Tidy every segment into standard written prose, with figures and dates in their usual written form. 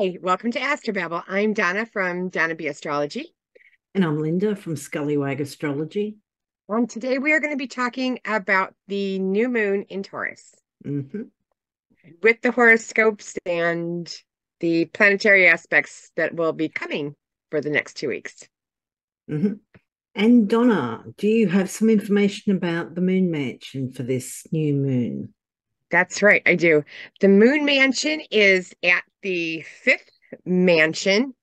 Hi, welcome to Astrobabble. I'm Donna from Donna B Astrology. And I'm Lynda from Scallywag Astrology. And today we are going to be talking about the new moon in Taurus hmm with the horoscopes and the planetary aspects that will be coming for the next 2 weeks. hmm And Donna, do you have some information about the moon mansion for this new moon? That's right, I do. The moon mansion is at the fifth mansion,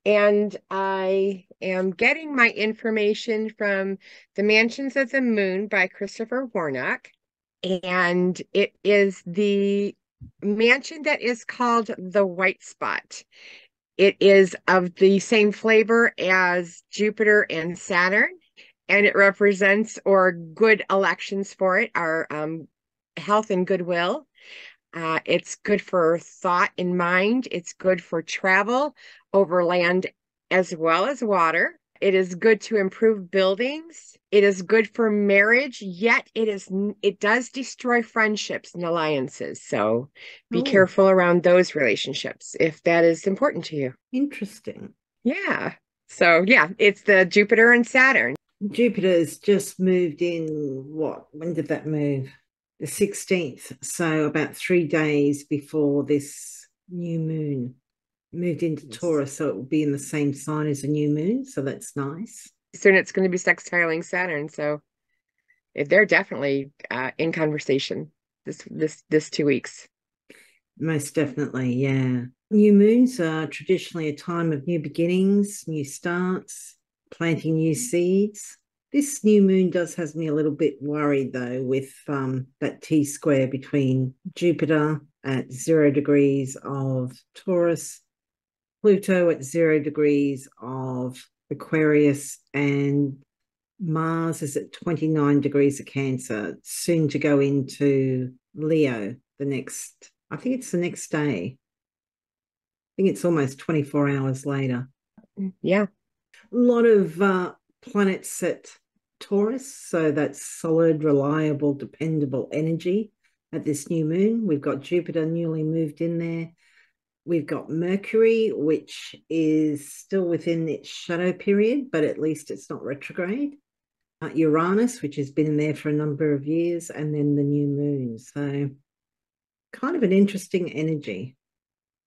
and I am getting my information from The Mansions of the Moon by Christopher Warnock. And it is the mansion that is called the White Spot. It is of the same flavor as Jupiter and Saturn, and it represents, or good elections for it, are health and goodwill. It's good for thought and mind. It's good for travel over land as well as water. It is good to improve buildings. It is good for marriage, yet it does destroy friendships and alliances. So be Oh, careful around those relationships if that is important to you. interesting. Yeah. So yeah, it's the Jupiter and Saturn. Jupiter's just moved in, what? When did that move? The 16th. So about 3 days before this new moon moved into Yes. Taurus. So it will be in the same sign as a new moon. So that's nice. Soon it's going to be sextiling Saturn. So they're definitely in conversation this 2 weeks. Most definitely, yeah. New moons are traditionally a time of new beginnings, new starts, planting new seeds. This new moon does has me a little bit worried though, with that T square between Jupiter at 0 degrees of Taurus, Pluto at 0 degrees of Aquarius, and Mars is at 29 degrees of Cancer, soon to go into Leo I think it's the next day. I think it's almost 24 hours later. Yeah. A lot of planets at Taurus, so that's solid, reliable, dependable energy at this new moon. We've got Jupiter newly moved in there. We've got Mercury, which is still within its shadow period, but at least it's not retrograde. Uranus, which has been in there for a number of years, and then the new moon. So, kind of an interesting energy.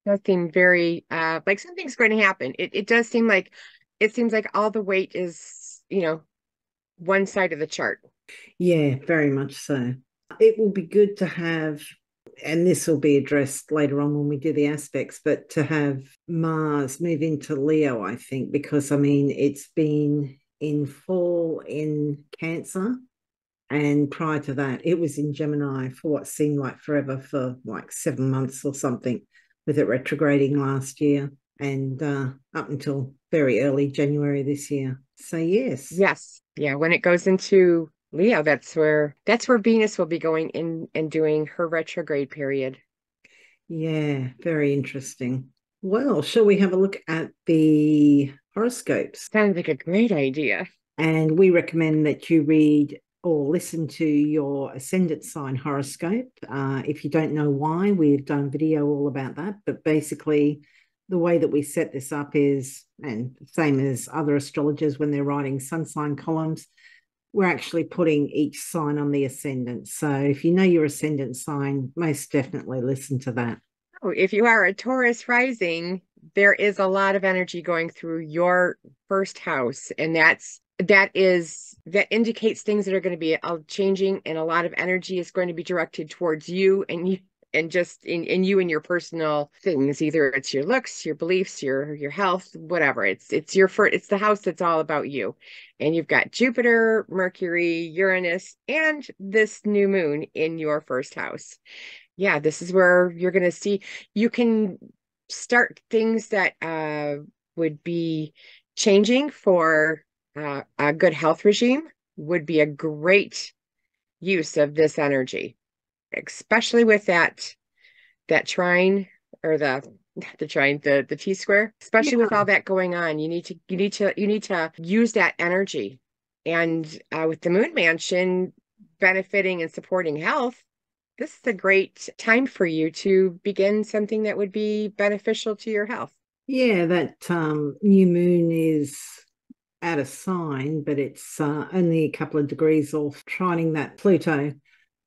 Does seem very like something's going to happen. It does seem like it seems like all the weight is, one side of the chart. Yeah, very much so. It will be good to have, and this will be addressed later on when we do the aspects, but to have Mars move into Leo, I think, because I mean, it's been in fall in Cancer. And prior to that, it was in Gemini for what seemed like forever, for like 7 months or something, with it retrograding last year and up until very early January this year. So, yes. Yes. Yeah, when it goes into Leo, that's where Venus will be going in and doing her retrograde period. Yeah, very interesting. Well, shall we have a look at the horoscopes? Sounds like a great idea. And we recommend that you read or listen to your ascendant sign horoscope. If you don't know why, we've done a video all about that. But basically, the way that we set this up is, and same as other astrologers when they're writing sun sign columns, we're actually putting each sign on the ascendant. So if you know your ascendant sign, most definitely listen to that. Oh, if you are a Taurus rising, there is a lot of energy going through your first house, and that indicates things that are going to be changing, and a lot of energy is going to be directed towards you and just in you and your personal things. Either it's your looks, your beliefs, your health, whatever. It's the house that's all about you. And you've got Jupiter, Mercury, Uranus, and this new moon in your first house. Yeah, this is where you're going to see you can start things that would be changing for a good health regime would be a great use of this energy, especially with that trine or the trine, the T square, especially with Yeah. all that going on. You need to use that energy. And with the moon mansion benefiting and supporting health, this is a great time for you to begin something that would be beneficial to your health. Yeah, that new moon is out of sign, but it's only a couple of degrees off trining that Pluto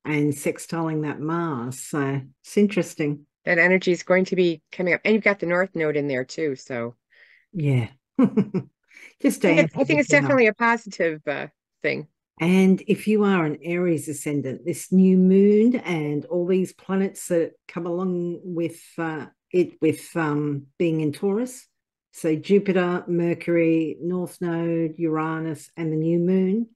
and sextiling that Mars. So it's interesting. That energy is going to be coming up. And you've got the North Node in there too. So Yeah. Just to amp I think it's everything up. definitely a positive thing. And if you are an Aries ascendant, this new moon and all these planets that come along with being in Taurus, so Jupiter, Mercury, North Node, Uranus, and the new moon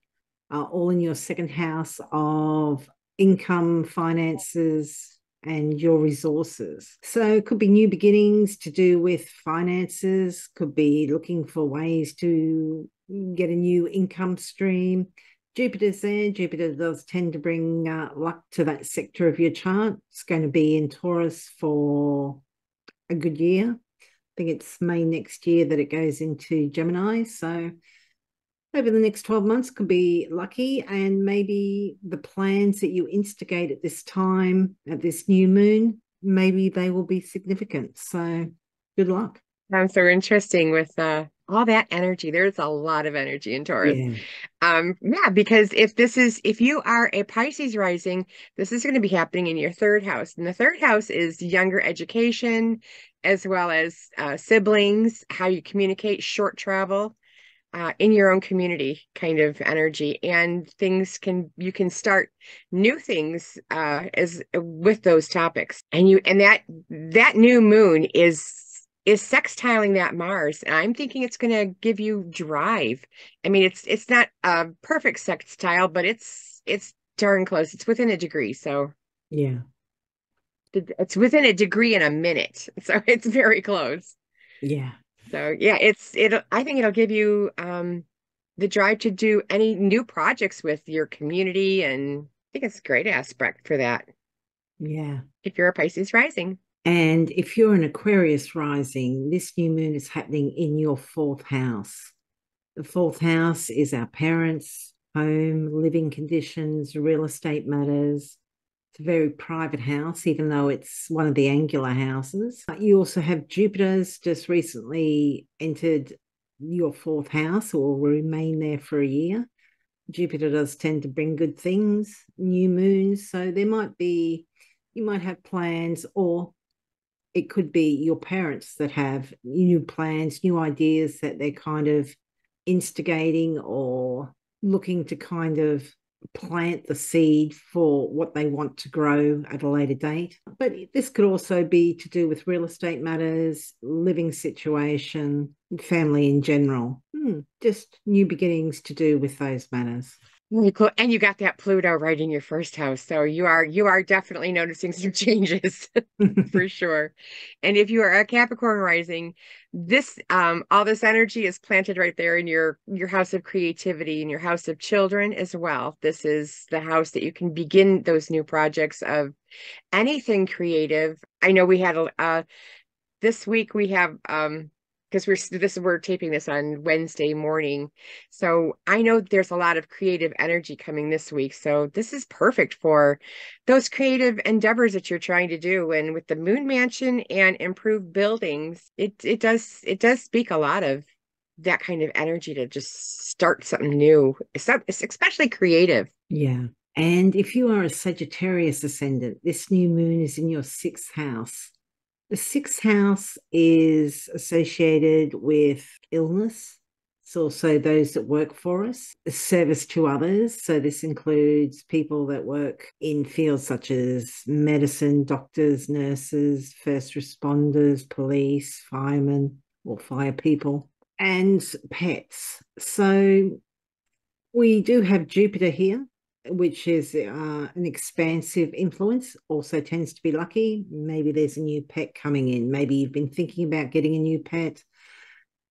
are all in your second house of income, finances, and your resources. So it could be new beginnings to do with finances, could be looking for ways to get a new income stream. Jupiter's there. Jupiter does tend to bring luck to that sector of your chart. It's going to be in Taurus for a good year. I think it's May next year that it goes into Gemini. So over the next 12 months could be lucky, and maybe the plans that you instigate at this time, at this new moon, maybe they will be significant. So good luck. Sounds so interesting with all that energy. There's a lot of energy in Taurus. Yeah. Yeah, because if you are a Pisces rising, this is going to be happening in your third house. And the third house is younger education, as well as siblings, how you communicate, short travel, in your own community kind of energy. And you can start new things as with those topics. And that new moon is sextiling that Mars. And I'm thinking it's going to give you drive. I mean, it's not a perfect sextile, but it's darn close. It's within a degree. So Yeah. it's within a degree in a minute. So it's very close. Yeah. So yeah, I think it'll give you the drive to do any new projects with your community, and I think it's a great aspect for that Yeah. if you're a Pisces rising. And if you're an Aquarius rising, this new moon is happening in your fourth house. The fourth house is our parents, home, living conditions, real estate matters. It's a very private house, even though it's one of the angular houses. You also have Jupiter's just recently entered your fourth house, or will remain there for a year. Jupiter does tend to bring good things, new moons. So you might have plans, or it could be your parents that have new plans, new ideas that they're kind of instigating or looking to kind of plant the seed for what they want to grow at a later date. But this could also be to do with real estate matters, living situation, family in general. Just new beginnings to do with those matters. Really cool. And you got that Pluto right in your first house. So you are definitely noticing some changes for sure. And if you are a Capricorn rising, this all this energy is planted right there in your house of creativity and your house of children as well. This is the house that you can begin those new projects of anything creative. I know we had this week we have because we're taping this on Wednesday morning. So I know there's a lot of creative energy coming this week. So this is perfect for those creative endeavors that you're trying to do. And with the moon mansion and improved buildings, it does speak a lot of that kind of energy to just start something new. It's especially creative. Yeah. And if you are a Sagittarius ascendant, this new moon is in your sixth house. The sixth house is associated with illness. It's also those that work for us, service to others. So this includes people that work in fields such as medicine, doctors, nurses, first responders, police, firemen, or fire people, and pets. So we do have Jupiter here, which is an expansive influence, also tends to be lucky. Maybe there's a new pet coming in. Maybe you've been thinking about getting a new pet.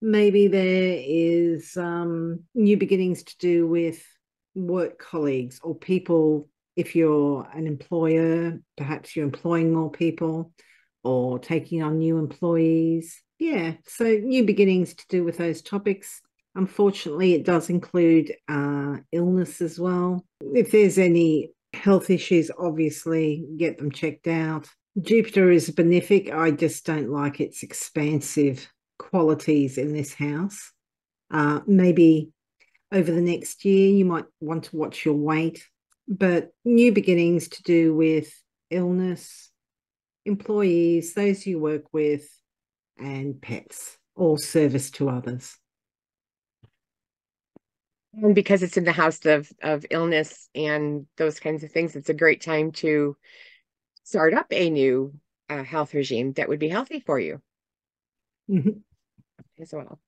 Maybe there is new beginnings to do with work colleagues or people. If you're an employer, perhaps you're employing more people or taking on new employees. Yeah, so new beginnings to do with those topics. Unfortunately, it does include illness as well. If there's any Health issues, obviously, get them checked out. Jupiter is benefic. I just don't like its expansive qualities in this house. Maybe over the next year, you might want to watch your weight, but new beginnings to do with illness, employees, those you work with, and pets, or service to others. And because it's in the house of illness and those kinds of things, it's a great time to start up a new health regime that would be healthy for you as well.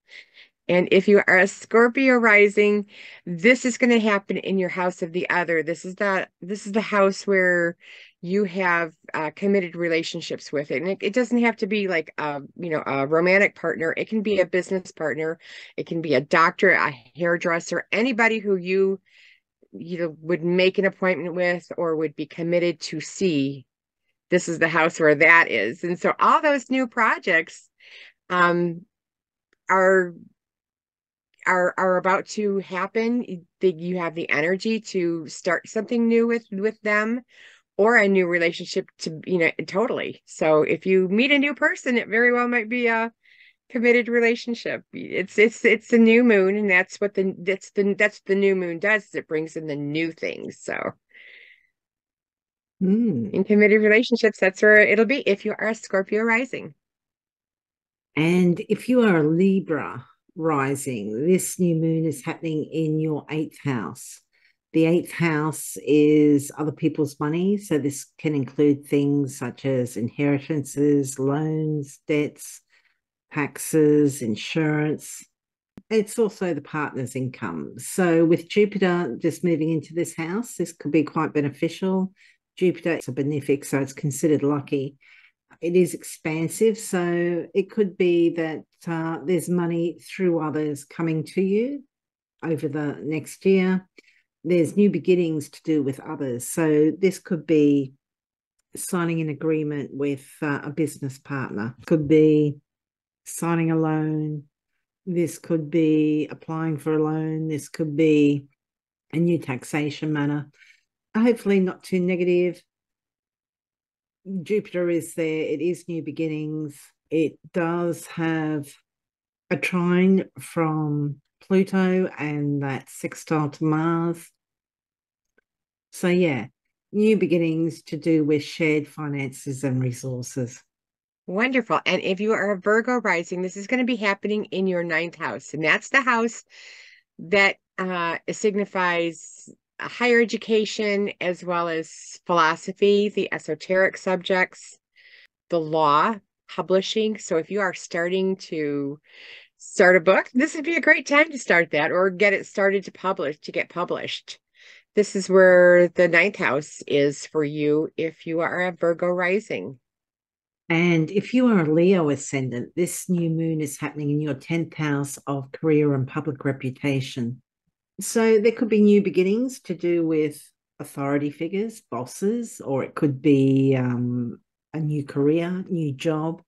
And if you are a Scorpio rising, this is going to happen in your house of the other. This is the house where you have committed relationships with it. And it doesn't have to be like a romantic partner. It can be a business partner. It can be a doctor, a hairdresser, anybody who you would make an appointment with or would be committed to see. This is the house where that is. And so all those new projects are are about to happen. You have the energy to start something new with them, or a new relationship to, totally. So if you meet a new person, it very well might be a committed relationship. It's the new moon, and that's the new moon does. It brings in the new things. So in committed relationships, that's where it'll be if you are a Scorpio rising. And if you are a Libra rising, this new moon is happening in your 8th house. The 8th house is other people's money. So this can include things such as inheritances, loans, debts, taxes, insurance. It's also the partner's income. So with Jupiter just moving into this house, this could be quite beneficial. Jupiter is a benefic, so it's considered lucky. It is expansive, so it could be that there's money through others coming to you over the next year. There's new beginnings to do with others. So this could be signing an agreement with a business partner, could be signing a loan. This could be applying for a loan. This could be a new taxation matter. Hopefully not too negative. Jupiter is there. It is new beginnings. It does have a trine from Pluto and that sextile to Mars. So yeah, new beginnings to do with shared finances and resources. Wonderful. And if you are a Virgo rising, this is going to be happening in your 9th house. And that's the house that signifies higher education as well as philosophy, the esoteric subjects, the law, publishing. So if you are starting to start a book, this would be a great time to start that or get it started to get published. This is where the 9th house is for you if you are a Virgo rising. And if you are a Leo ascendant, this new moon is happening in your 10th house of career and public reputation. So there could be new beginnings to do with authority figures, bosses, or it could be a new career, new job,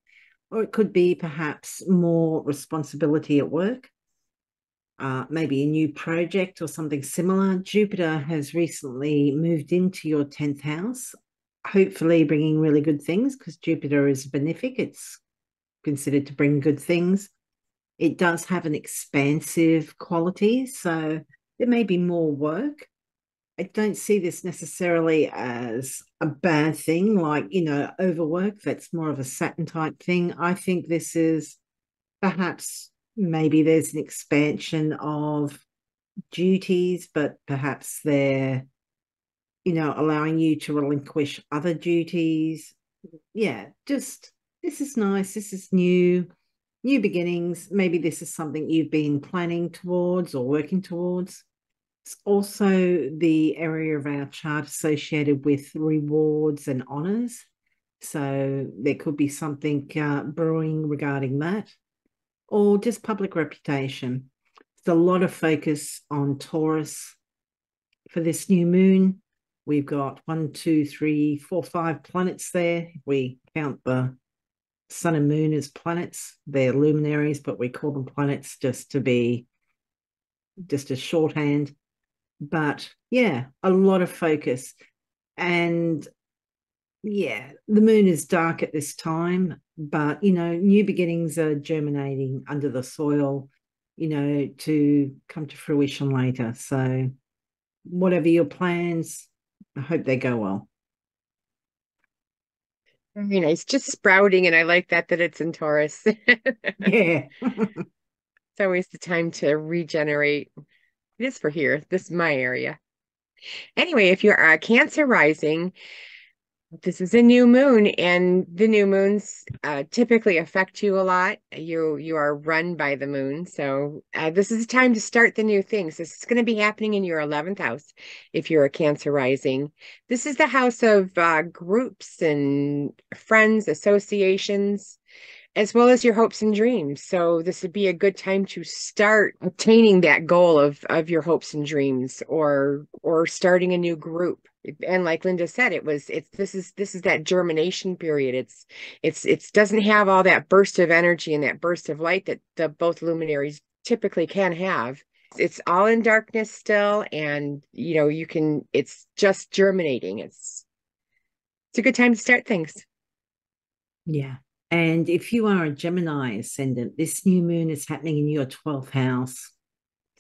or it could be perhaps more responsibility at work, maybe a new project or something similar. Jupiter has recently moved into your 10th house, hopefully bringing really good things because Jupiter is benefic. It's considered to bring good things. It does have an expansive quality, so there may be more work. I don't see this necessarily as a bad thing, like, overwork. That's more of a Saturn type thing. I think this is perhaps maybe there's an expansion of duties, but perhaps they're, allowing you to relinquish other duties. Yeah, just this is nice. This is new beginnings. Maybe this is something you've been planning towards or working towards. It's also the area of our chart associated with rewards and honors. So there could be something brewing regarding that, or just public reputation. There's a lot of focus on Taurus for this new moon. We've got 1, 2, 3, 4, 5 planets there. We count the sun and moon as planets. They're luminaries, but we call them planets just a shorthand. But yeah, a lot of focus. And yeah, the moon is dark at this time, but new beginnings are germinating under the soil, to come to fruition later. So whatever your plans, I hope they go well. Very nice. Just sprouting, and I like that it's in Taurus. Yeah. It's always the time to regenerate. It is for here. This is my area. Anyway, if you're a Cancer rising, this is a new moon, and the new moons typically affect you a lot. You are run by the moon, so this is the time to start the new things. This is going to be happening in your 11th house if you're a Cancer rising. This is the house of groups and friends, associations, as well as your hopes and dreams. So this would be a good time to start attaining that goal of your hopes and dreams, or starting a new group. And like Lynda said, this is that germination period. It's doesn't have all that burst of energy and that burst of light that the both luminaries typically can have. It's all in darkness still, and it's just germinating. It's a good time to start things. Yeah. And if you are a Gemini ascendant, this new moon is happening in your 12th house.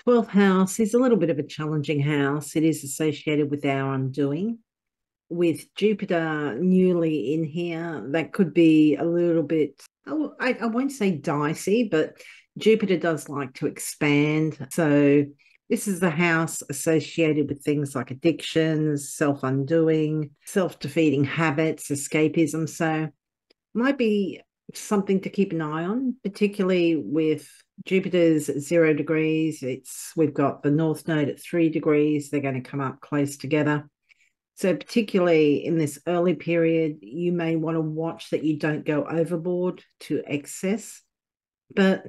12th house is a little bit of a challenging house. It is associated with our undoing. With Jupiter newly in here, that could be a little bit, I won't say dicey, but Jupiter does like to expand. So this is the house associated with things like addictions, self-undoing, self-defeating habits, escapism. So might be something to keep an eye on, particularly with Jupiter's 0 degrees. We've got the North Node at 3 degrees. They're going to come up close together. So particularly in this early period, you may want to watch that you don't go overboard to excess. But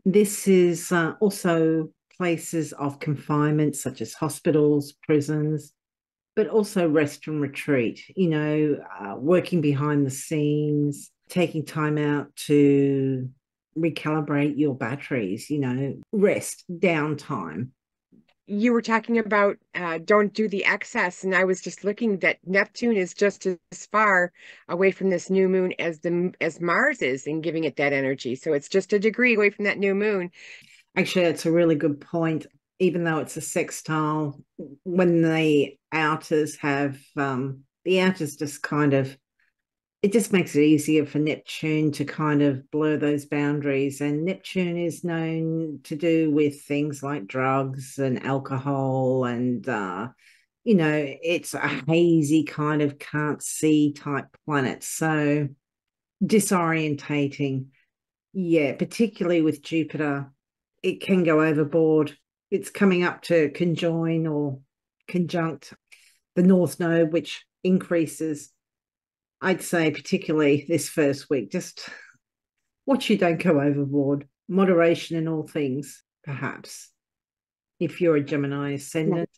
this is also places of confinement, such as hospitals, prisons, but also rest and retreat, working behind the scenes, taking time out to recalibrate your batteries, rest, downtime. You were talking about don't do the excess, and I was just looking that Neptune is just as far away from this new moon as Mars is in giving it that energy. So it's just a degree away from that new moon. Actually, that's a really good point. Even though it's a sextile, when the outers have the outers just kind of, it just makes it easier for Neptune to kind of blur those boundaries. And Neptune is known to do with things like drugs and alcohol, and it's a hazy kind of can't see type planet. So disorientating. Yeah, particularly with Jupiter, it can go overboard. It's coming up to conjoin or conjunct the North Node, which increases, I'd say, particularly this first week. Just watch you don't go overboard. Moderation in all things, perhaps, if you're a Gemini ascendant,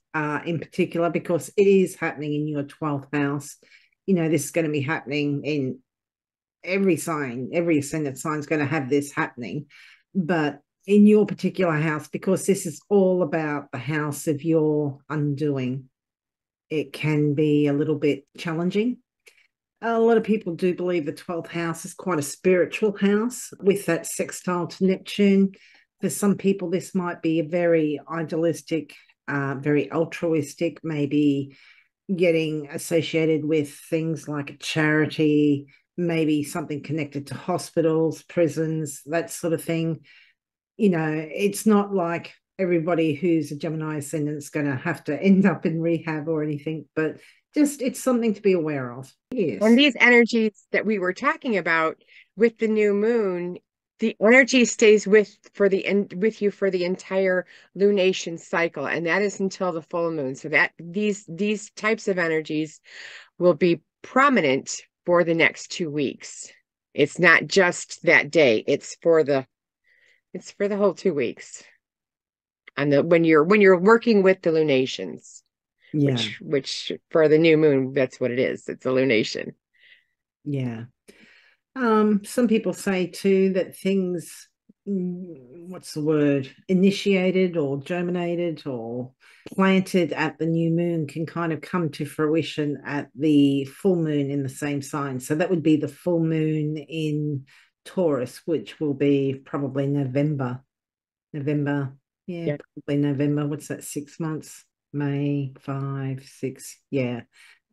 in particular, because it is happening in your 12th house. This is going to be happening in every sign. Every ascendant sign is going to have this happening. But in your particular house, because this is all about the house of your undoing, it can be a little bit challenging. A lot of people do believe the 12th house is quite a spiritual house with that sextile to Neptune. For some people, this might be a very idealistic, very altruistic, maybe getting associated with things like a charity, maybe something connected to hospitals, prisons, that sort of thing. It's not like everybody who's a Gemini ascendant is going to have to end up in rehab or anything, but just it's something to be aware of. Yes. And these energies that we were talking about with the new moon, the energy stays with you for the entire lunation cycle, and that is until the full moon. So that these types of energies will be prominent for the next 2 weeks. It's not just that day; it's for the whole 2 weeks. And when you're working with the lunations, Yeah. which for the new moon, that's what it is. It's a lunation. Yeah. Some people say too that things what's the word, initiated or germinated or planted at the new moon can kind of come to fruition at the full moon in the same sign. So that would be the full moon in Taurus, which will be probably November. November, yeah, Yeah. probably November. What's that, 6 months? May, 5, 6, yeah,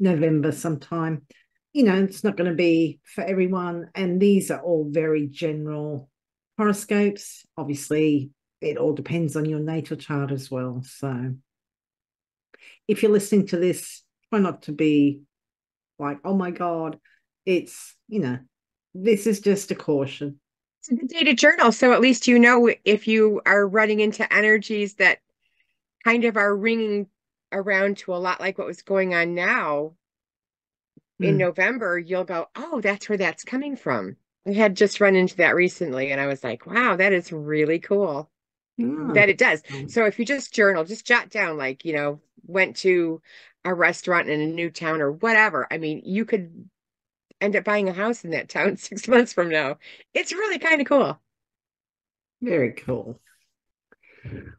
November sometime. It's not going to be for everyone. And these are all very general horoscopes. Obviously, it all depends on your natal chart as well. So if you're listening to this, try not to be like, oh my God, it's, this is just a caution. It's a good day to journal. So at least you know if you are running into energies that kind of are ringing around to a lot like what was going on now in Mm. November, you'll go, oh, that's where that's coming from. I had just run into that recently, and I was like, wow, that is really cool Oh, that it does. So if you just journal, just jot down, like, went to a restaurant in a new town or whatever. I mean, you could end up buying a house in that town 6 months from now. It's really kind of cool. very cool.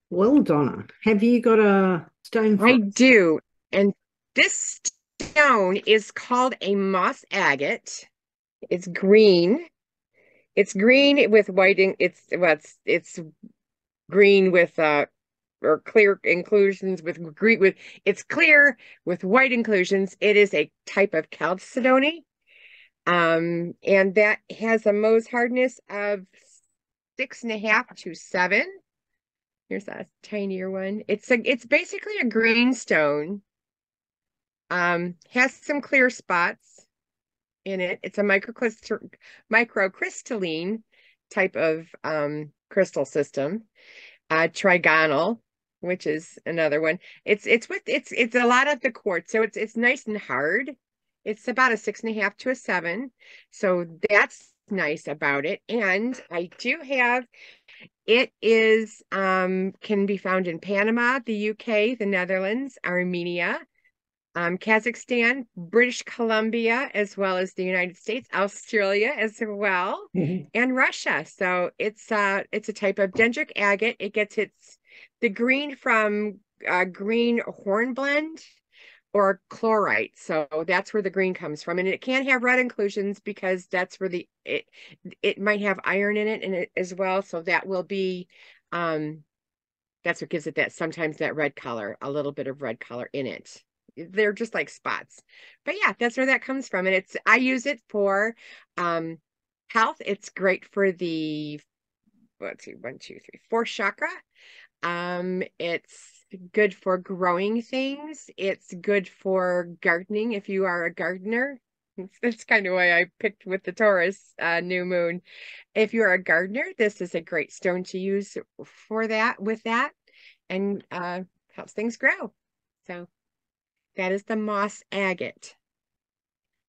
Well, Donna, have you got a stone I for us? do. And this stone is called a moss agate. It's green. It's green with whiting. It's green with or clear inclusions with green with it's clear with white inclusions. It is a type of chalcedony. And that has a Mohs hardness of 6.5 to 7. Here's a tinier one. It's basically a green stone. Has some clear spots in it. It's a microcrystalline type of crystal system. Trigonal, which is another one. It's a lot of the quartz, so it's nice and hard. It's about a 6.5 to 7. So that's nice about it. And I do have it is can be found in Panama, the UK, the Netherlands, Armenia, Kazakhstan, British Columbia, as well as the United States, Australia as well, and Russia. So it's a type of dendritic agate. It gets the green from green hornblende or chlorite. So that's where the green comes from. And it can have red inclusions because that's where it might have iron in it as well. So that will be that's what gives it that sometimes that red color, a little bit of red color in it. They're just like spots. But yeah, that's where that comes from. And I use it for health. It's great for the let's see, 1, 2, 3, fourth chakra. It's good for growing things. It's good for gardening if you are a gardener. That's kind of why I picked with the Taurus new moon. If you're a gardener, this is a great stone to use for that, with that, and helps things grow. So that is the moss agate.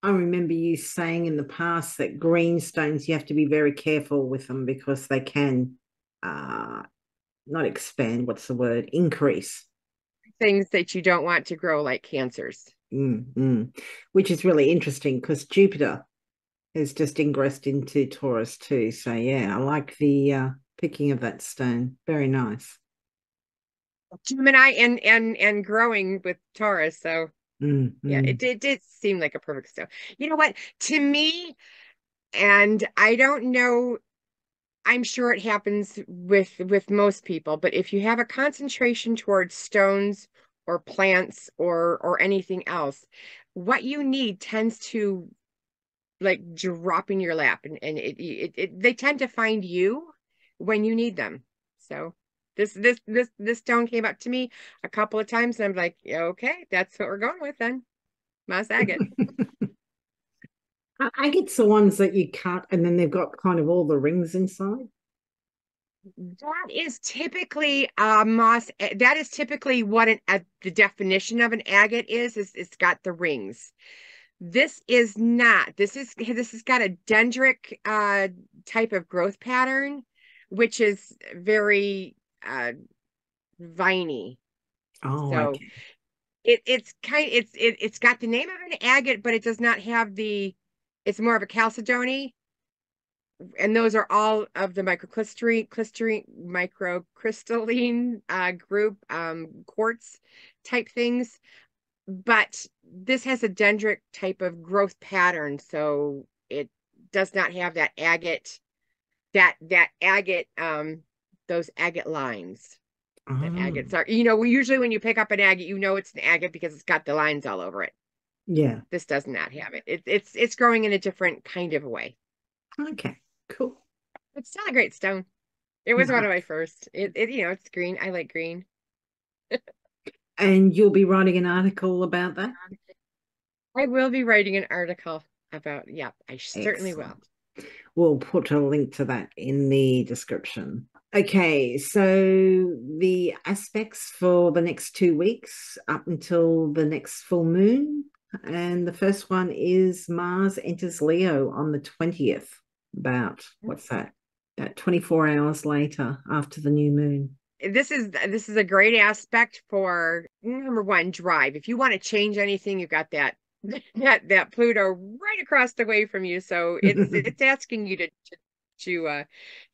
I remember you saying in the past that green stones, you have to be very careful with them because they can not expand, what's the word? Increase. Things that you don't want to grow, like cancers. Which is really interesting because Jupiter has just ingressed into Taurus too. So yeah, I like the picking of that stone. Very nice. Gemini and growing with Taurus. So yeah, mm. it did seem like a perfect stone. You know what? To me, and I don't know, I'm sure it happens with most people, but if you have a concentration towards stones or plants or anything else, what you need tends to like drop in your lap, and they tend to find you when you need them. So this stone came up to me a couple of times, and I'm like, yeah, okay, that's what we're going with then. Moss agate. I get the ones that you cut and then they've got kind of all the rings inside. That is typically moss. That is typically what the definition of an agate is it's got the rings. This is not. This has got a dendritic type of growth pattern, which is very viney. Oh, So okay. it's got the name of an agate, but it does not have the. It's more of a chalcedony. and those are all of the microcrystalline group, quartz type things. But this has a dendritic type of growth pattern, so it does not have that agate, that agate, those agate lines. That agates are, usually when you pick up an agate, it's an agate because it's got the lines all over it. Yeah. This does not have it. It's growing in a different kind of way. Okay, cool. It's still a great stone. It was one Nice. of my first. It's green. I like green. And you'll be writing an article about that? I will be writing an article about, yeah, I certainly will. Excellent. We'll put a link to that in the description. Okay, so the aspects for the next 2 weeks up until the next full moon. And the first one is Mars enters Leo on the 20th, about, what's that? About 24 hours later after the new moon. This is a great aspect for, number one, drive. If you want to change anything, you've got that Pluto right across the way from you. So it's asking you to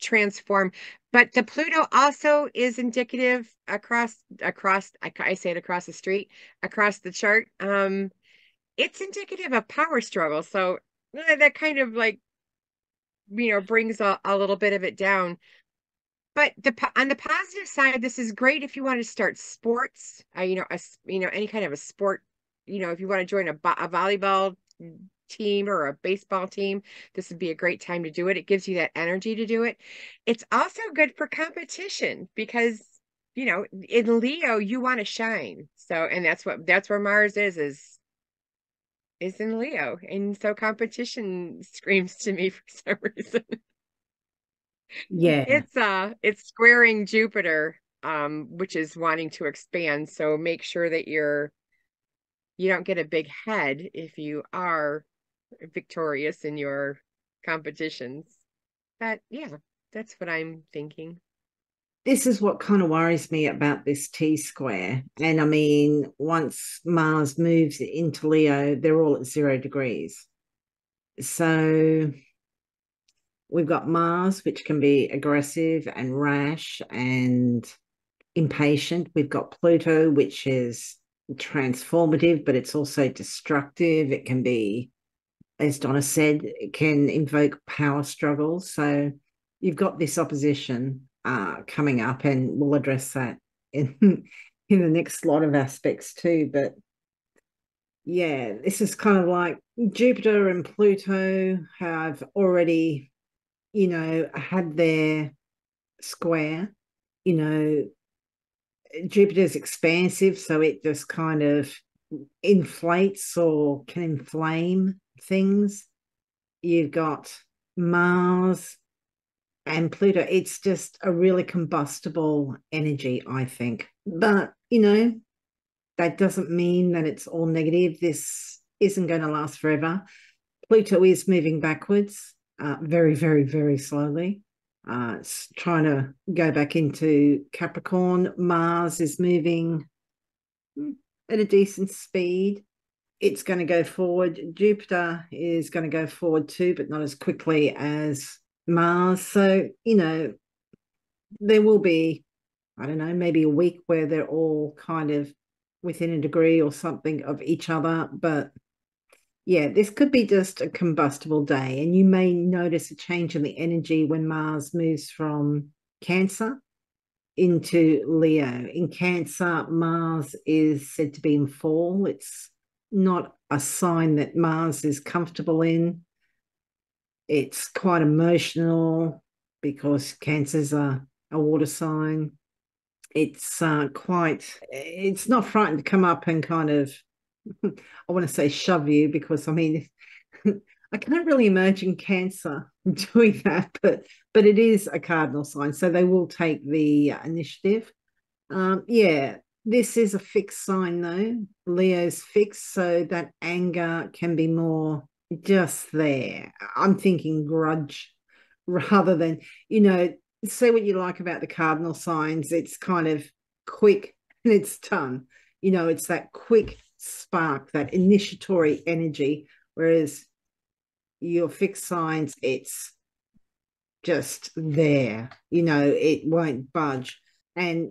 transform. But the Pluto also is indicative across I say it across the street, across the chart. It's indicative of power struggle. So that kind of like, brings a little bit of it down. But on the positive side, this is great if you want to start sports, any kind of a sport, if you want to join a volleyball team or a baseball team, this would be a great time to do it. It gives you that energy to do it. It's also good for competition because, in Leo, you want to shine. So, and that's where Mars is in Leo. And so competition screams to me for some reason. Yeah. It's squaring Jupiter, which is wanting to expand. So make sure that you don't get a big head if you are victorious in your competitions. But yeah, that's what I'm thinking. This is what kind of worries me about this T square. And I mean, once Mars moves into Leo, they're all at 0 degrees. So we've got Mars, which can be aggressive and rash and impatient. We've got Pluto, which is transformative, but it's also destructive. It can be, as Donna said, it can invoke power struggles. So you've got this opposition coming up, and we'll address that in the next lot of aspects too. But yeah, this is kind of like Jupiter and Pluto have already, had their square. Jupiter's expansive, so it just kind of inflates or can inflame things. You've got Mars and Pluto. It's just a really combustible energy, I think. But, that doesn't mean that it's all negative. This isn't going to last forever. Pluto is moving backwards very, very, very slowly. It's trying to go back into Capricorn. Mars is moving at a decent speed. It's going to go forward. Jupiter is going to go forward too, but not as quickly as Mars. So, there will be, I don't know, maybe a week where they're all kind of within a degree or something of each other. But yeah, this could be just a combustible day. And you may notice a change in the energy when Mars moves from Cancer into Leo. In Cancer, Mars is said to be in fall. It's not a sign that Mars is comfortable in. It's quite emotional because Cancer's a water sign. It's not frightened to come up and kind of, I want to say shove you, because I mean, I can't really imagine Cancer doing that, but it is a cardinal sign, so they will take the initiative. Yeah, this is a fixed sign though. Leo's fixed, so that anger can be more just there. I'm thinking grudge rather than, say what you like about the cardinal signs. It's kind of quick and it's done. It's that quick spark, that initiatory energy, whereas your fixed signs, it's just there. It won't budge. And,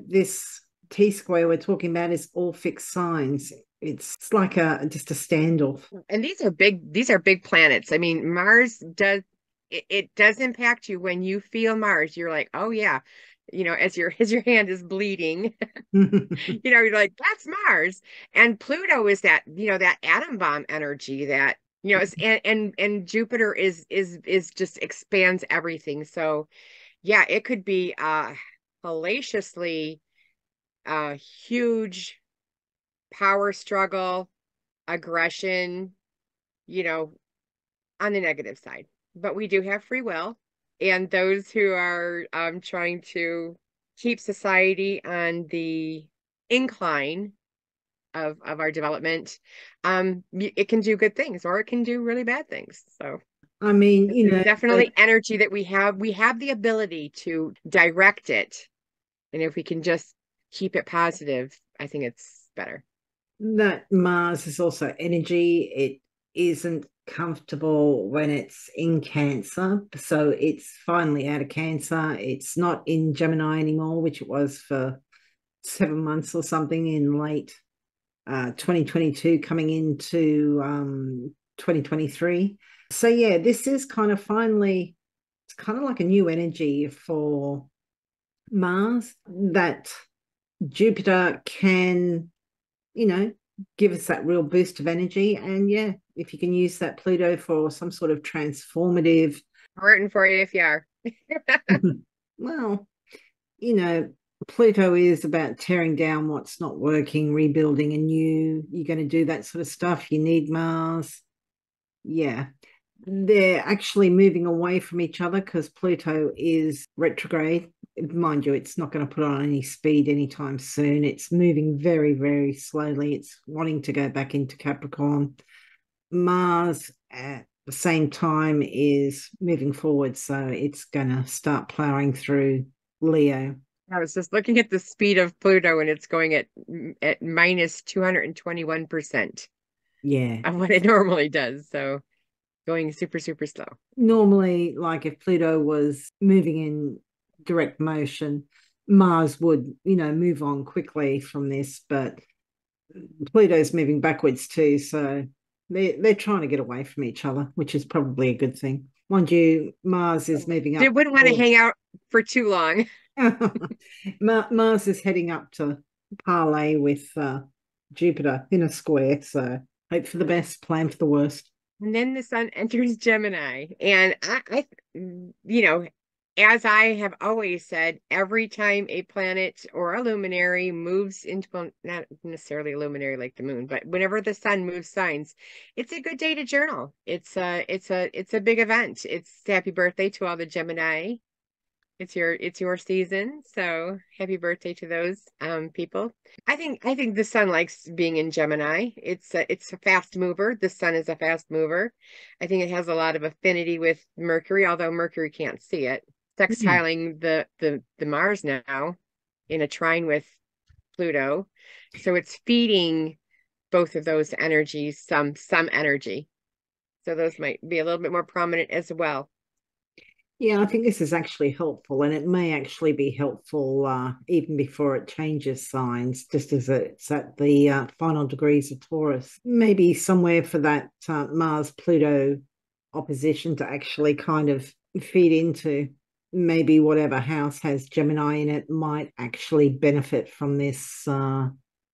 this T square we're talking about is all fixed signs. It's like just a standoff. And these are big planets. I mean, Mars does it does impact you when you feel Mars. You're like, oh yeah, as your hand is bleeding, you're like, that's Mars. And Pluto is that atom bomb energy that, and Jupiter is just expands everything. So yeah, it could be hellaciously huge power struggle, aggression, you know, on the negative side. But we do have free will, and those who are trying to keep society on the incline of our development, it can do good things or it can do really bad things. So I mean, there's definitely energy that we have. We have the ability to direct it, and if we can just keep it positive, I think it's better. that Mars is also energy. It isn't comfortable when it's in Cancer. So it's finally out of Cancer. It's not in Gemini anymore, which it was for 7 months or something in late 2022, coming into 2023. So yeah, this is kind of finally, it's kind of like a new energy for Mars that Jupiter can, give us that real boost of energy. And yeah, if you can use that Pluto for some sort of transformative. Rooting for you if you are. Well, Pluto is about tearing down what's not working, rebuilding anew. You're going to do that sort of stuff. You need Mars. Yeah. They're actually moving away from each other because Pluto is retrograde. Mind you, it's not going to put on any speed anytime soon. It's moving very, very slowly. It's wanting to go back into Capricorn. Mars at the same time is moving forward, so it's going to start plowing through Leo. I was just looking at the speed of Pluto, and it's going at minus 221% Yeah. of what it normally does. So going super, super slow. Normally, like if Pluto was moving in direct motion, Mars would, move on quickly from this, but Pluto's moving backwards too. So they're trying to get away from each other, which is probably a good thing. Mind you, Mars is moving They up. wouldn't want to hang out for too long. Mars is heading up to parlay with Jupiter in a square. So hope for the best, plan for the worst. And then the sun enters Gemini. And as I have always said, every time a planet or a luminary moves into, well, not necessarily a luminary like the moon, but whenever the sun moves signs, it's a good day to journal. It's a big event. It's happy birthday to all the Gemini. It's your season, so happy birthday to those people. I think the sun likes being in Gemini. It's a fast mover. The sun is a fast mover. I think it has a lot of affinity with Mercury, although Mercury can't see it. Sextiling the Mars now in a trine with Pluto, so it's feeding both of those energies some energy. So those might be a little bit more prominent as well. Yeah, I think this is actually helpful, and it may actually be helpful even before it changes signs, just as it's at the final degrees of Taurus. Maybe somewhere for that Mars-Pluto opposition to actually kind of feed into. Maybe whatever house has Gemini in it might actually benefit from this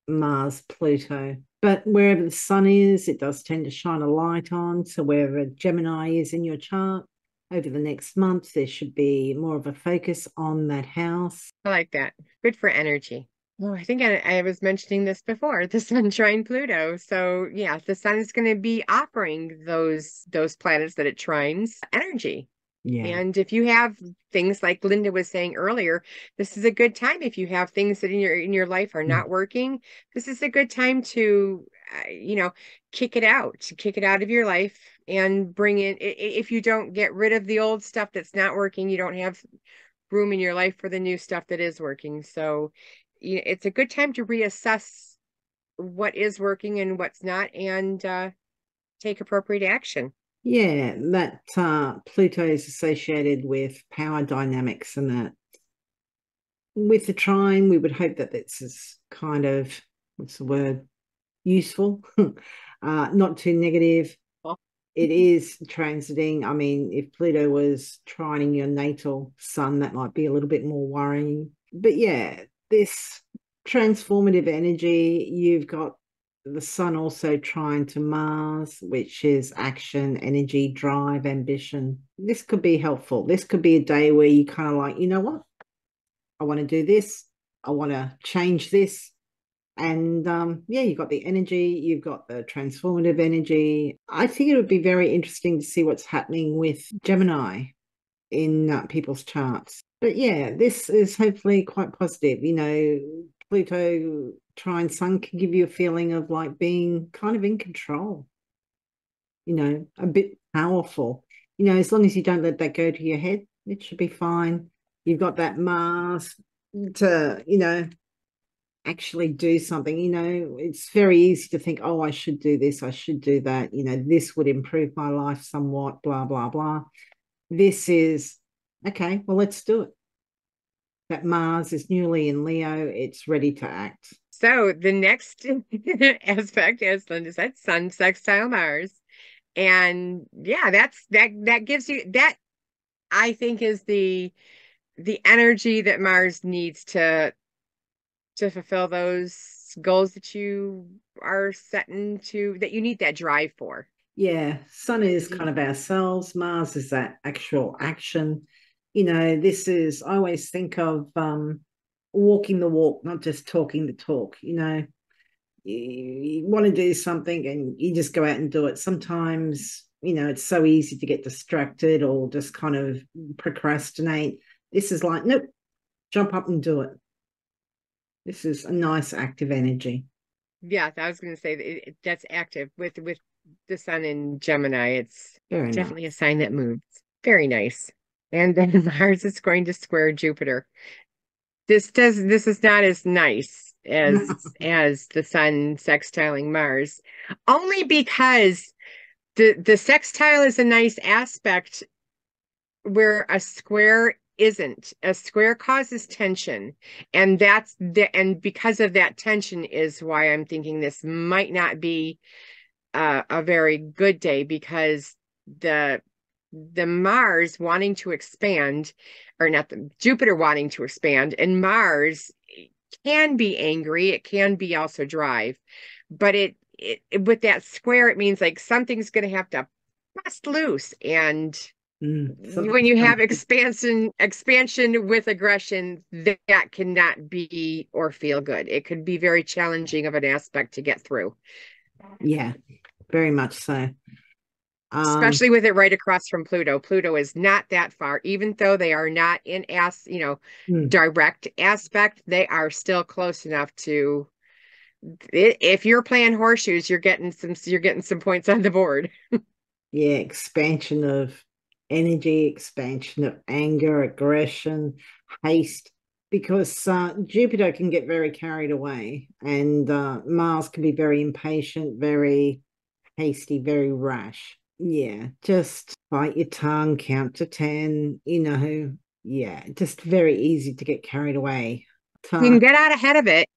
Mars-Pluto. But wherever the sun is, it does tend to shine a light on. So wherever Gemini is in your chart, over the next month, there should be more of a focus on that house. I like that. Good for energy. Oh, I think I was mentioning this before, the sun trine Pluto. So yeah, the sun is going to be offering those planets that it trines energy. Yeah. And if you have things like Lynda was saying earlier, this is a good time. If you have things that in your life are not working, this is a good time to kick it out of your life and bring in. If you don't get rid of the old stuff that's not working, you don't have room in your life for the new stuff that is working. So it's a good time to reassess what is working and what's not, and take appropriate action. Yeah, that Pluto is associated with power dynamics, and that with the trine, we would hope that this is kind of, what's the word, useful, not too negative. It is transiting. I mean, if Pluto was trining your natal sun, that might be a little bit more worrying. But yeah, this transformative energy, you've got the sun also trying to Mars, which is action, energy, drive, ambition. This could be helpful. This could be a day where you kind of like, you know what? I want to do this. I want to change this. And yeah, you've got the energy, you've got the transformative energy. I think it would be very interesting to see what's happening with Gemini in people's charts. But yeah, this is hopefully quite positive. You know, Pluto trine Sun can give you a feeling of like being kind of in control, you know, a bit powerful. You know, as long as you don't let that go to your head, it should be fine. You've got that Mars to, you know, actually do something. You know, it's very easy to think, oh, I should do this, I should do that, you know, this would improve my life somewhat, blah blah blah. This is okay, well, let's do it. That Mars is newly in Leo, it's ready to act. So the next aspect, as Lynda said, Sun sextile Mars. And yeah, that gives you that, I think, is the energy that Mars needs to fulfill those goals that you are setting to, that you need that drive for. Yeah, Sun is kind of ourselves, Mars is that actual action. You know, this is, I always think of walking the walk, not just talking the talk. You know, you want to do something and you just go out and do it. Sometimes, you know, it's so easy to get distracted or just kind of procrastinate. This is like, nope, jump up and do it. This is a nice active energy. Yeah, I was going to say that's active with the sun in Gemini. It's Very nice. definitely a sign that moves. Very nice. And then Mars is going to square Jupiter. This is not as nice as the sun sextiling Mars, only because the sextile is a nice aspect where a square isn't. A square causes tension, and and because of that tension is why I'm thinking this might not be a very good day, because the the Mars wanting to expand, or not, the Jupiter wanting to expand, and Mars can be angry, it can be also drive, but it with that square, it means like something's going to have to bust loose. And when Something's you coming. have expansion with aggression, that cannot be or feel good. It could be very challenging of an aspect to get through, Yeah, very much so. especially with it right across from Pluto. Pluto is not that far, even though they are not in Mm, direct aspect, they are still close enough to, if you're playing horseshoes, you're getting some points on the board. yeah, expansion of energy, expansion of anger, aggression, haste, because Jupiter can get very carried away, and Mars can be very impatient, very hasty, very rash. Yeah, just bite your tongue, count to 10, you know. Yeah, just very easy to get carried away. You can get out ahead of it.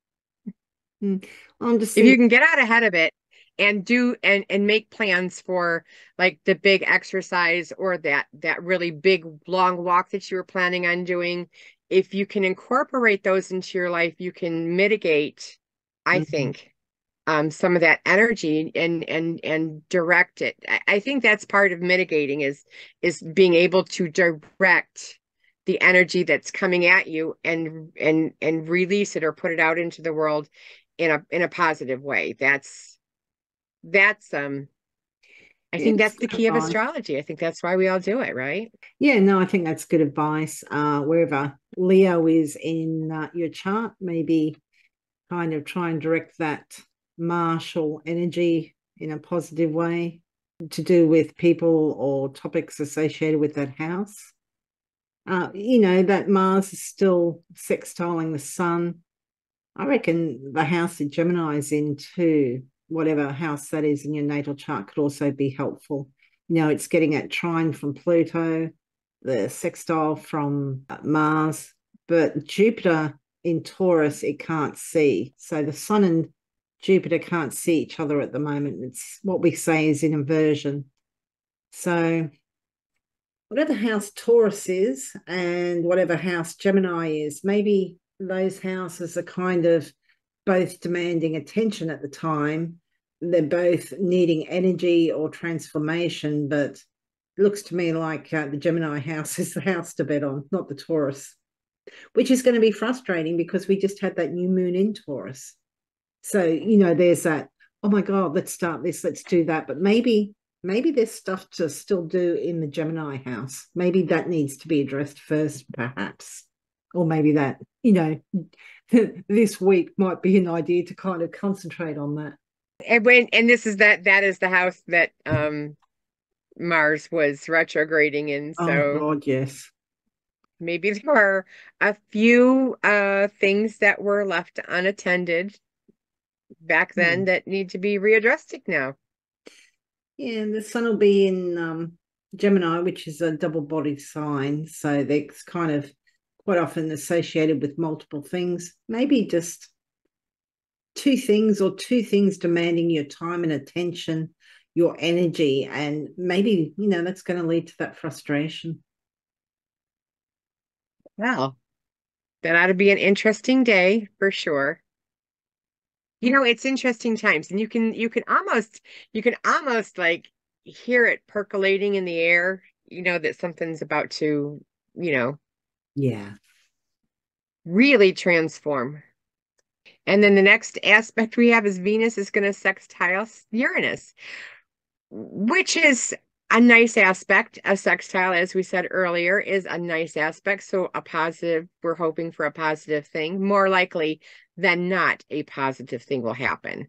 Mm, I'm just If you thinking, can get out ahead of it and do and make plans for like the big exercise, or that really big long walk that you were planning on doing, if you can incorporate those into your life, you can mitigate, I mm, think, some of that energy and direct it. I think that's part of mitigating, is being able to direct the energy that's coming at you and release it or put it out into the world in a positive way. That's I yeah, think it's that's the good key of advice. astrology. I think that's why we all do it, right? Yeah, no, I think that's good advice. Wherever Leo is in your chart, maybe kind of try and direct that martial energy in a positive way to do with people or topics associated with that house. You know, that Mars is still sextiling the sun. I reckon the house that Gemini is in too, whatever house that is in your natal chart, could also be helpful. Now it's getting at trine from Pluto, the sextile from Mars, but Jupiter in Taurus, it can't see. So the Sun and Jupiter can't see each other at the moment. It's what we say is in inversion. So whatever house Taurus is and whatever house Gemini is, maybe those houses are kind of both demanding attention at the time. They're both needing energy or transformation, but it looks to me like the Gemini house is the house to bet on, not the Taurus, which is going to be frustrating because we just had that new moon in Taurus. So, there's that, oh my God, let's start this, let's do that. But maybe there's stuff to still do in the Gemini house. Maybe that needs to be addressed first, perhaps. Or maybe that, this week might be an idea to kind of concentrate on that. And this is that is the house that Mars was retrograding in. Oh So God, yes. maybe there are a few things that were left unattended back then that need to be readdressed now. Yeah, and the sun will be in Gemini, which is a double-bodied sign. So that's kind of quite often associated with multiple things. Maybe just two things demanding your time and attention, your energy, and maybe, that's going to lead to that frustration. Well, that ought to be an interesting day for sure. It's interesting times, and you can almost like hear it percolating in the air, that something's about to, Yeah. really transform. And then the next aspect we have is Venus is going to sextile Uranus, which is a nice aspect. A sextile, as we said earlier, is a nice aspect. So we're hoping for a positive thing. More likely than not, a positive thing will happen.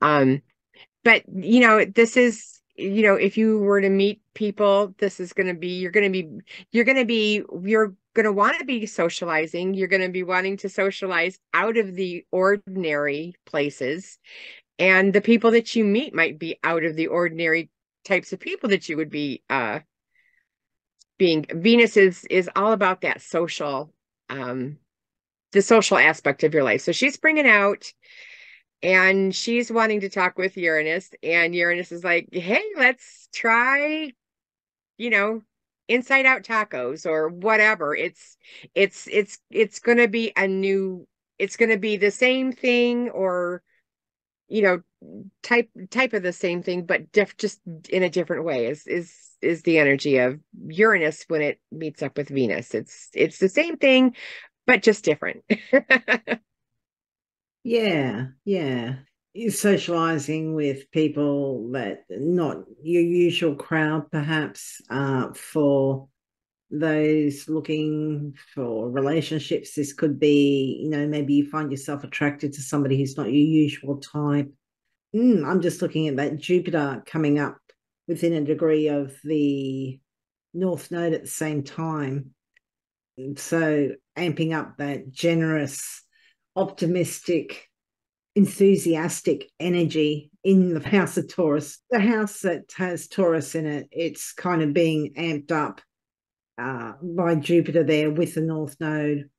But this is, if you were to meet people, this is going to be, you're going to want to be socializing. You're going to be wanting to socialize out of the ordinary places. And the people that you meet might be out of the ordinary types of people that you would be being. Venus is all about that social, the social aspect of your life. So she's bringing out, and she's wanting to talk with Uranus, and Uranus is like, hey, let's try, inside out tacos or whatever. It's going to be it's going to be the same thing, or type of the same thing, but just in a different way is the energy of Uranus when it meets up with Venus. It's the same thing, but just different. Yeah, yeah. You're socializing with people that not your usual crowd, perhaps, for those looking for relationships. This could be, maybe you find yourself attracted to somebody who's not your usual type. I'm just looking at that Jupiter coming up within a degree of the North Node at the same time. So amping up that generous, optimistic, enthusiastic energy in the house of Taurus. The house that has Taurus in it, it's kind of being amped up by Jupiter there with the North Node.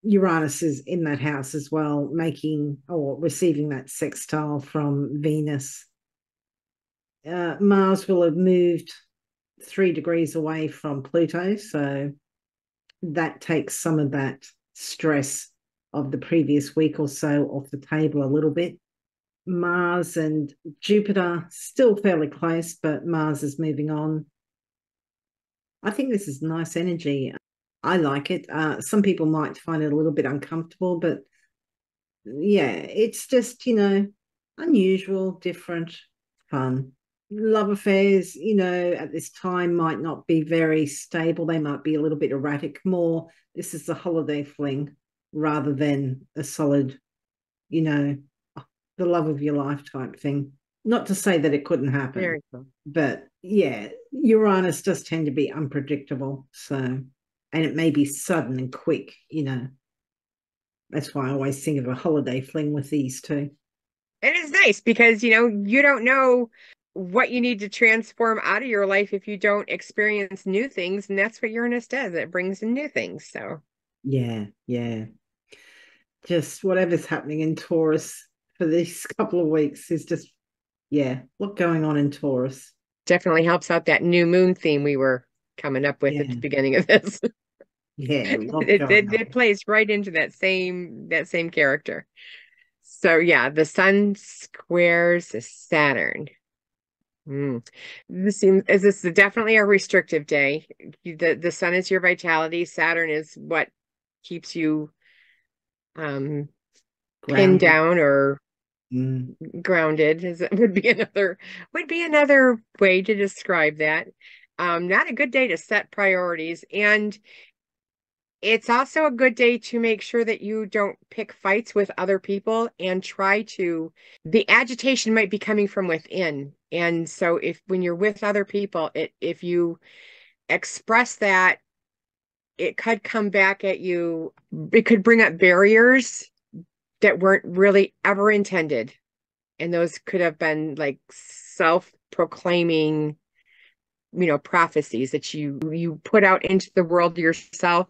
Uranus is in that house as well, making or receiving that sextile from Venus. Mars will have moved 3 degrees away from Pluto, so that takes some of that stress of the previous week or so off the table a little bit. Mars and Jupiter still fairly close, but Mars is moving on. I think this is nice energy. I like it. Some people might find it a little bit uncomfortable, but yeah, it's just, unusual, different, fun. Love affairs, at this time might not be very stable. They might be a little bit erratic. More, this is a holiday fling rather than a solid, the love of your life type thing. Not to say that it couldn't happen. Very cool. But yeah, Uranus does tend to be unpredictable. So, and it may be sudden and quick, That's why I always think of a holiday fling with these two. And it's nice because, you don't know what you need to transform out of your life if you don't experience new things. And that's what Uranus does. It brings in new things. So Yeah, yeah. Just whatever's happening in Taurus for these couple of weeks is just, yeah, what going on in Taurus. definitely helps out that new moon theme we were coming up with at the Yeah, beginning of this. yeah, a lot it, going it, it on. plays right into that same character. So yeah, the sun squares Saturn. Mm. This is definitely a restrictive day. The sun is your vitality. Saturn is what keeps you um pinned Grounded. down or Mm. grounded is would be another way to describe that. Not a good day to set priorities, and it's also a good day to make sure that you don't pick fights with other people and try to, the agitation might be coming from within. And so if when you're with other people, if you express that, it could come back at you. It could bring up barriers that weren't really ever intended. And those could have been like self-proclaiming, prophecies that you put out into the world yourself.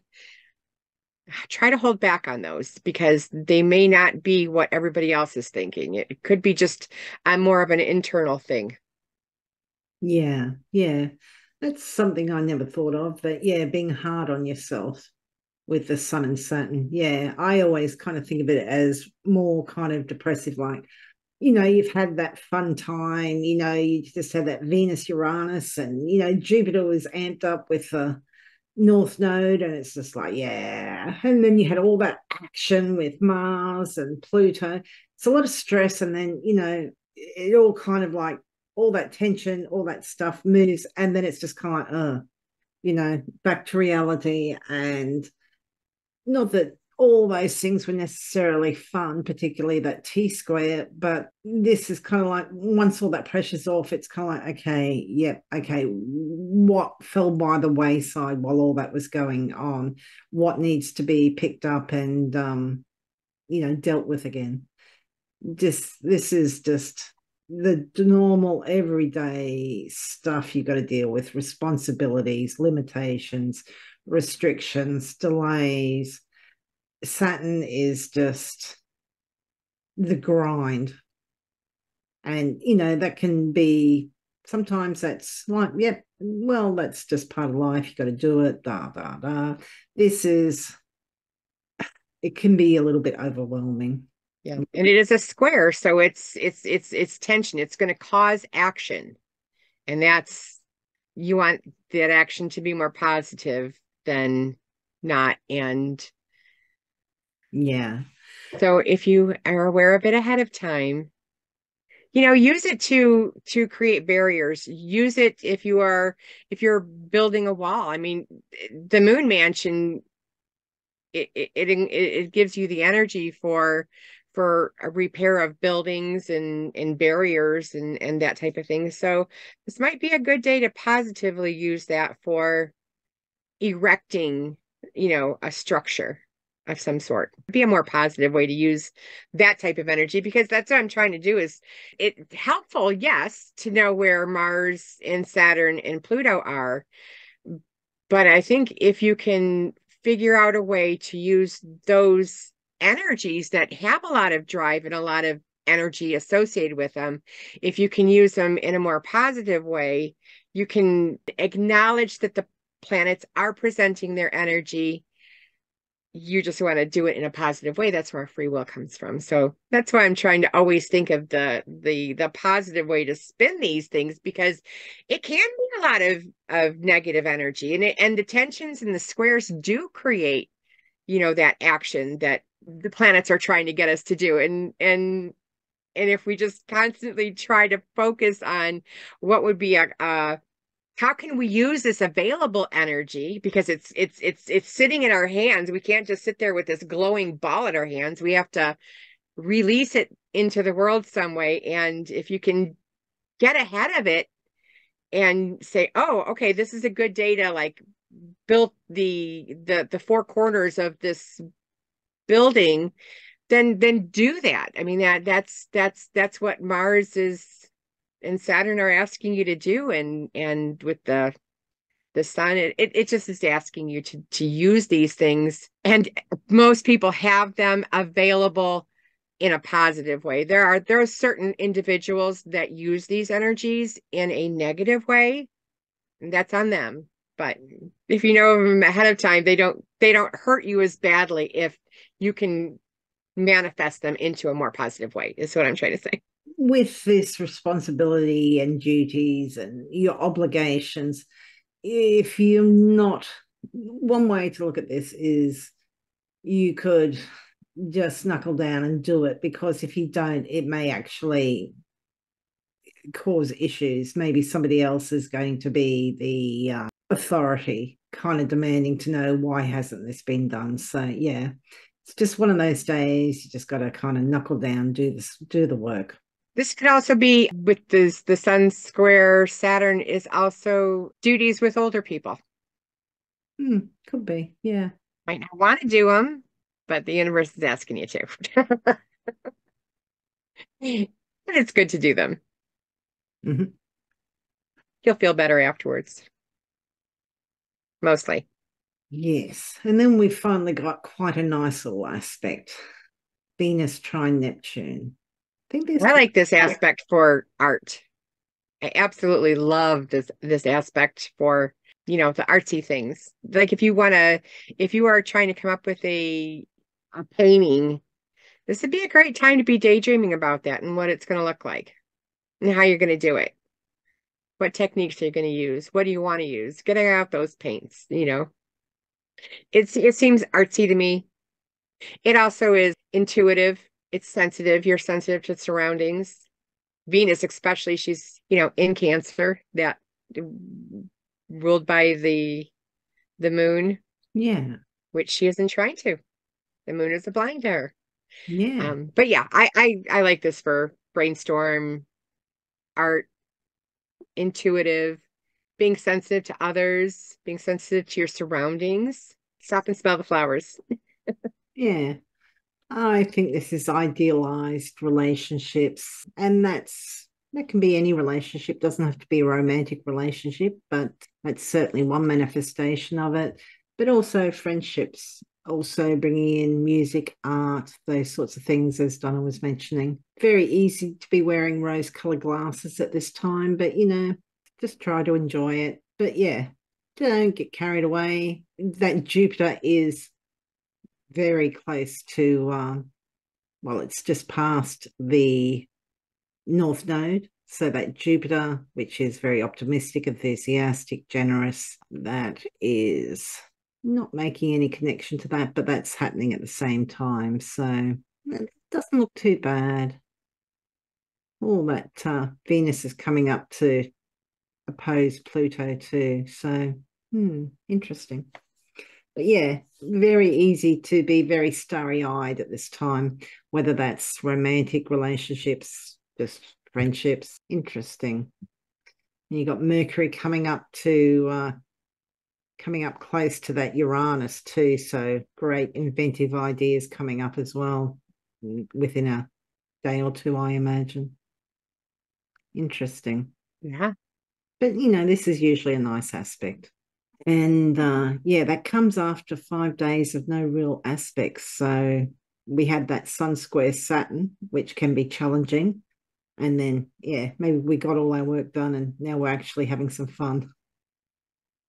Try to hold back on those because they may not be what everybody else is thinking. It could be just more of an internal thing. Yeah, yeah. That's something I never thought of. But yeah, being hard on yourself with the sun and Saturn. Yeah, I always kind of think of it as more kind of depressive, like, you've had that fun time, you just had that Venus Uranus, and, Jupiter was amped up with the North Node, and it's just like, yeah. And then you had all that action with Mars and Pluto. It's a lot of stress. And then, it all kind of like all that tension, all that stuff moves. And then it's just kind of like, back to reality. And not that all those things were necessarily fun, particularly that T square, but this is kind of like once all that pressure's off, it's kind of like, okay, yep, okay, what fell by the wayside while all that was going on? What needs to be picked up and dealt with again? This is just the normal everyday stuff you got to deal with: responsibilities, limitations, restrictions, delays. Saturn is just the grind. And, that can be, sometimes that's like, yep, well, that's just part of life. You got to do it, da, da, da. This is, it can be a little bit overwhelming. Yeah. And it is a square, so it's tension. It's going to cause action. And that's you want that action to be more positive than not. And Yeah. so if you are aware of it ahead of time, use it to create barriers. Use it if you're building a wall. I mean, the moon mansion, it gives you the energy for a repair of buildings and barriers and that type of thing. So this might be a good day to positively use that for erecting, a structure of some sort. Be a more positive way to use that type of energy, because that's what I'm trying to do. Is it helpful, yes, to know where Mars and Saturn and Pluto are, but I think if you can figure out a way to use those energies that have a lot of drive and a lot of energy associated with them, if you can use them in a more positive way, you can acknowledge that the planets are presenting their energy. You just want to do it in a positive way. That's where free will comes from. So that's why I'm trying to always think of the positive way to spin these things, because it can be a lot of negative energy, and the tensions and the squares do create, that action that the planets are trying to get us to do. And if we just constantly try to focus on what would be a how can we use this available energy, because it's sitting in our hands. We can't just sit there with this glowing ball in our hands. We have to release it into the world some way. And if you can get ahead of it and say, oh, okay, this is a good day to like build the four corners of this building, then do that. I mean, that's what Mars is and Saturn are asking you to do, and with the sun, it just is asking you to use these things, and most people have them available in a positive way. There are certain individuals that use these energies in a negative way, and that's on them. But if you know them ahead of time, they don't hurt you as badly if you can manifest them into a more positive way, is what I'm trying to say. With this responsibility and duties and your obligations, if you're not, one way to look at this is you could just knuckle down and do it, because if you don't, it may actually cause issues. Maybe somebody else is going to be the authority, kind of demanding to know why hasn't this been done. So yeah, it's just one of those days. You just got to kind of knuckle down, do the work. This could also be with the Sun square Saturn is also duties with older people. Could be, yeah. Might not want to do them, but the universe is asking you to. But it's good to do them. Mm-hmm. You'll feel better afterwards. Mostly. Yes. And then we finally got quite a nice little aspect. Venus trine Neptune. I think I like this aspect for art. I absolutely love this aspect for, the artsy things. Like if you are trying to come up with a painting, this would be a great time to be daydreaming about that and what it's going to look like and how you're going to do it. What techniques are you going to use? What do you want to use? Getting out those paints, It seems artsy to me. It also is intuitive. It's sensitive. You're sensitive to surroundings. Venus, especially, she's, in Cancer, that ruled by the moon. Yeah. Which she isn't trying to. The moon is a blind to her. Yeah. But yeah, I like this for brainstorm, art, intuitive, being sensitive to others, being sensitive to your surroundings. Stop and smell the flowers. Yeah. I think this is idealized relationships, and that can be any relationship, doesn't have to be a romantic relationship, but that's certainly one manifestation of it. But also friendships, also bringing in music, art, those sorts of things, as Donna was mentioning. Very easy to be wearing rose-colored glasses at this time, but just try to enjoy it. But yeah, don't get carried away. That Jupiter is very close to it's just past the North Node. So that Jupiter, which is very optimistic, enthusiastic, generous, that is not making any connection to that, but that's happening at the same time. So it doesn't look too bad. All that Venus is coming up to oppose Pluto too. So interesting. But yeah, very easy to be very starry-eyed at this time, whether that's romantic relationships, just friendships. Interesting. And you got Mercury coming up close to that Uranus too. So great inventive ideas coming up as well within a day or two, I imagine. Interesting. Yeah. But this is usually a nice aspect. And that comes after 5 days of no real aspects. So we had that Sun square Saturn, which can be challenging. And then, maybe we got all our work done and now we're actually having some fun.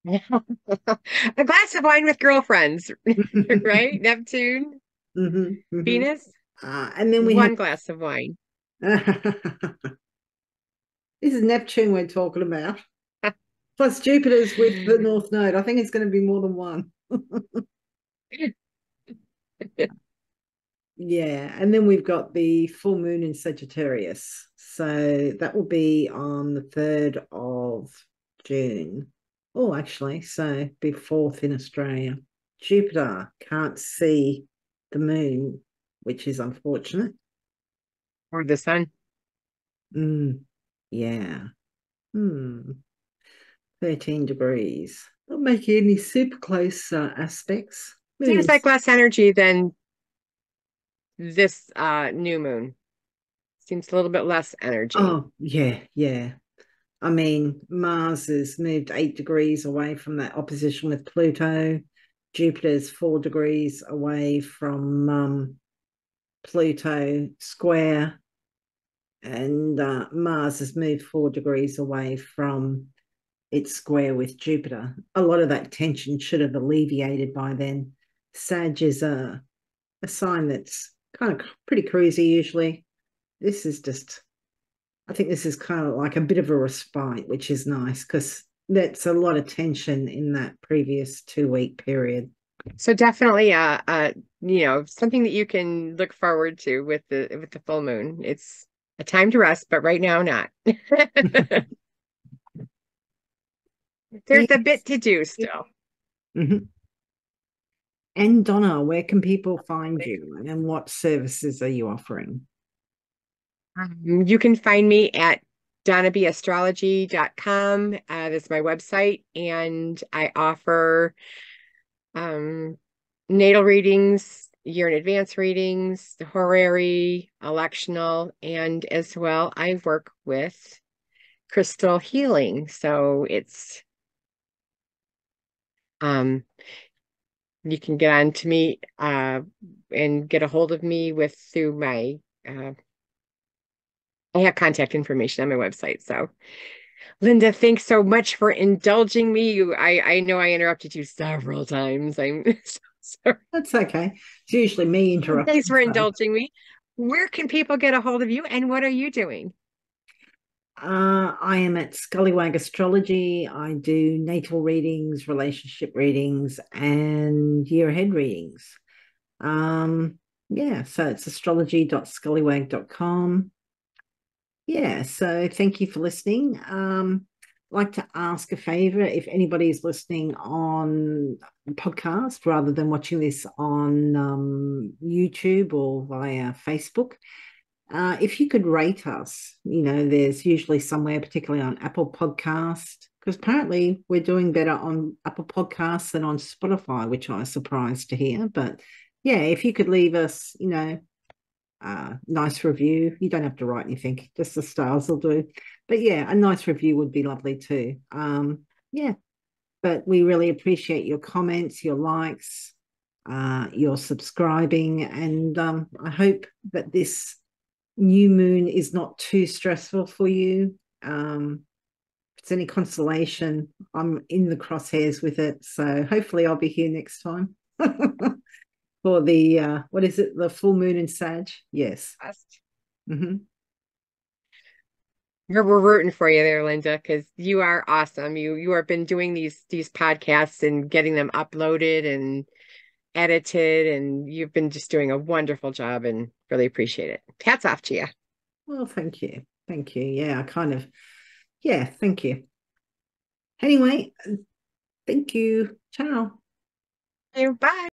A glass of wine with girlfriends, right? Neptune, Venus. And then we one glass of wine. This is Neptune we're talking about. Plus Jupiter's with the North Node. I think it's going to be more than one. Yeah, and then we've got the full moon in Sagittarius. So that will be on the 3rd of June. Oh, actually, so be 4th in Australia. Jupiter can't see the moon, which is unfortunate. Or the sun. Yeah. 13 degrees. Not making any super close aspects. Seems like less energy than this new moon. seems a little bit less energy. Oh, yeah, yeah. I mean, Mars has moved 8 degrees away from that opposition with Pluto. Jupiter's 4 degrees away from Pluto square, and Mars has moved 4 degrees away from its square with Jupiter. A lot of that tension should have alleviated by then. Sag is a sign that's kind of pretty cruisy usually. This is just, I think this is kind of like a bit of a respite, which is nice because that's a lot of tension in that previous 2 week period. So definitely something that you can look forward to with the full moon. It's a time to rest, but right now not. There's a Yes. bit to do still. Mhm. And Donna, where can people find you and what services are you offering? You can find me at donnabastrology.com. That's my website, and I offer um, natal readings, year in advance readings, the horary, electional, and as well, I work with crystal healing. So it's um, you can get on to me and get a hold of me with through my I have contact information on my website. So Lynda, thanks so much for indulging me. I know I interrupted you several times. I'm so sorry. That's okay. It's usually me Thanks interrupting. for So indulging me. Where can people get a hold of you and what are you doing? I am at Scullywag Astrology. I do natal readings, relationship readings, and year ahead readings. Yeah, so it's astrology.scullywag.com. Yeah, so thank you for listening. I'd like to ask a favor if anybody is listening on podcast rather than watching this on YouTube or via Facebook. If you could rate us, there's usually somewhere, particularly on Apple Podcast, because apparently we're doing better on Apple Podcasts than on Spotify, which I was surprised to hear. But yeah, if you could leave us, nice review. You don't have to write anything, just the stars will do. But yeah, a nice review would be lovely too. Yeah, but we really appreciate your comments, your likes, your subscribing, and I hope that this new moon is not too stressful for you. If it's any consolation, I'm in the crosshairs with it. So hopefully I'll be here next time for the what is it? The full moon in Sag. Yes. Mm-hmm. We're rooting for you there, Lynda, because you are awesome. You have been doing these podcasts and getting them uploaded and edited, and you've been just doing a wonderful job and really appreciate it. Hats off to you. Well, thank you. Thank you. Yeah, yeah, thank you. Anyway, thank you. Ciao. Bye.